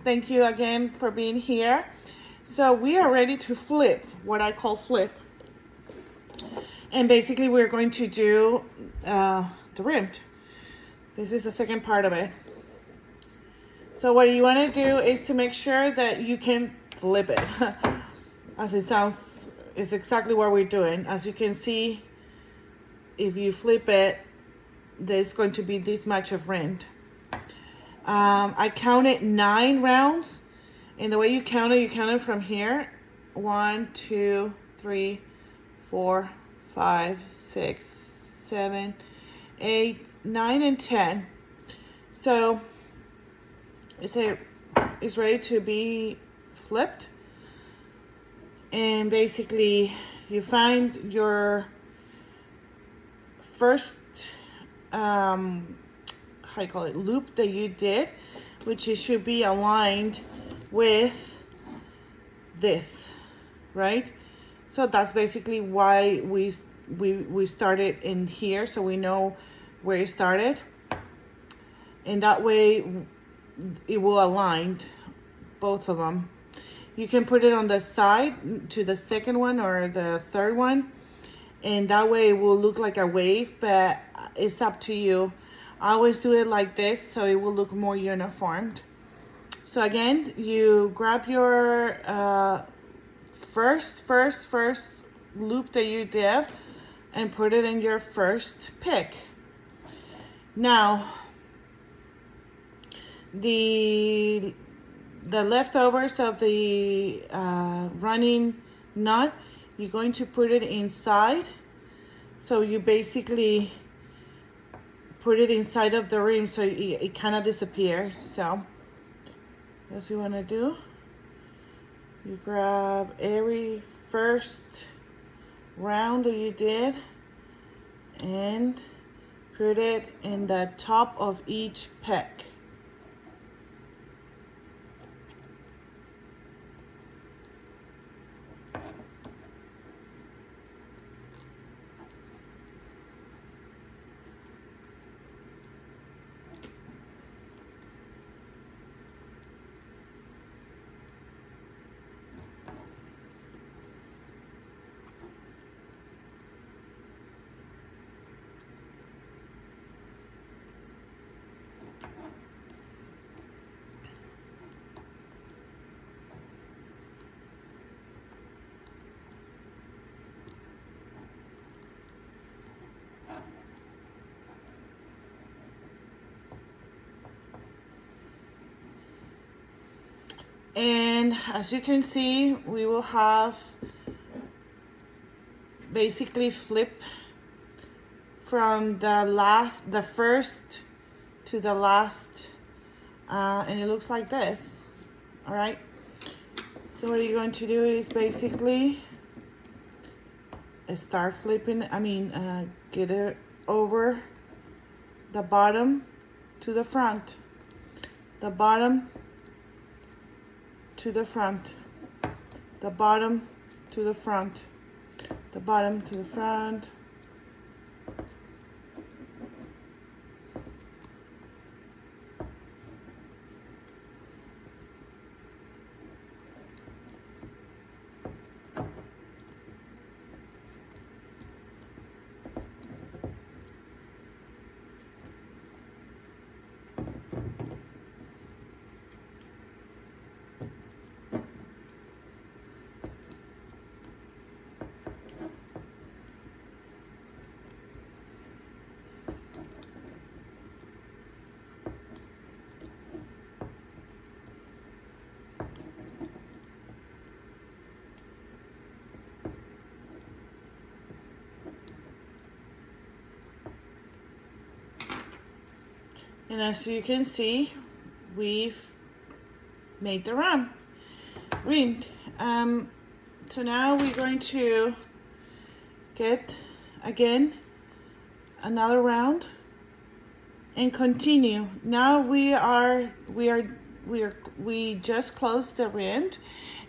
Thank you again for being here. So we are ready to flip, what I call flip. And basically we're going to do the rim. This is the second part of it. So what you want to do is to make sure that you can flip it. As it sounds, it's exactly what we're doing. As you can see, if you flip it, there's going to be this much of rent. I counted 9 rounds, and the way you count it from here. 1, 2, 3, 4, 5, 6, 7, 8, 9, and 10. So it's ready to be flipped, and basically you find your first how you call it, loop that you did, which it should be aligned with this, right? So that's basically why we started in here, so we know where it started, and that way it will align both of them. You can put it on the side to the second one or the third one, and that way it will look like a wave, but it's up to you. I always do it like this so it will look more uniformed. So again, you grab your first loop that you did and put it in your first pick. Now the leftovers of the running knot, you're going to put it inside. So you basically put it inside of the rim so it kind of disappears. So that's what you want to do. You grab every first round that you did and put it in the top of each peck. And as you can see, we will have basically flip from the first to the last, and it looks like this. All right. So what you're going to do is basically start flipping. Get it over the bottom to the front, the bottom to the front, the bottom to the front, the bottom to the front. And as you can see, we've made the rim. So now we're going to get again another round and continue. Now we just closed the rim,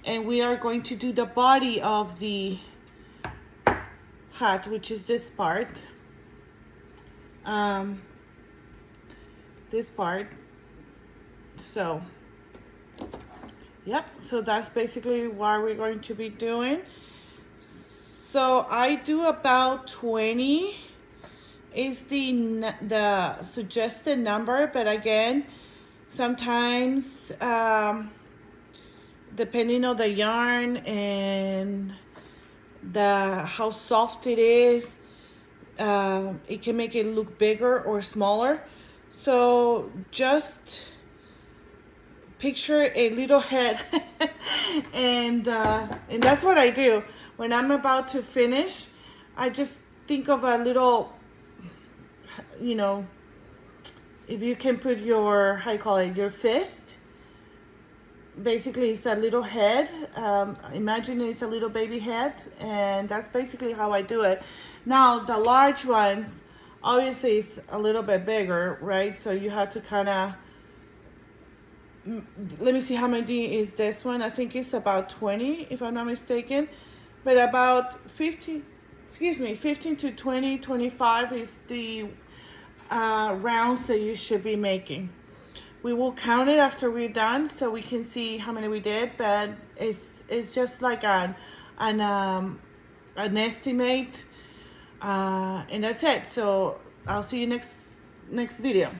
and we are going to do the body of the hat, which is this part. This part. So Yep, so that's basically what we're going to be doing. So I do about 20 is the suggested number, but again, sometimes depending on the yarn and how soft it is, it can make it look bigger or smaller. So just picture a little head and that's what I do when I'm about to finish. I just think of a little, you know, if you can put your, how you call it, your fist. Basically it's a little head. Imagine it's a little baby head, and that's basically how I do it. Now the large ones obviously it's a little bit bigger, right? So you have to kind of, let me see how many is this one. I think it's about 20 if I'm not mistaken, but about 15 to 20, 25 is the rounds that you should be making. We will count it after we're done so we can see how many we did, but it's just like an estimate, and that's it. So I'll see you next video.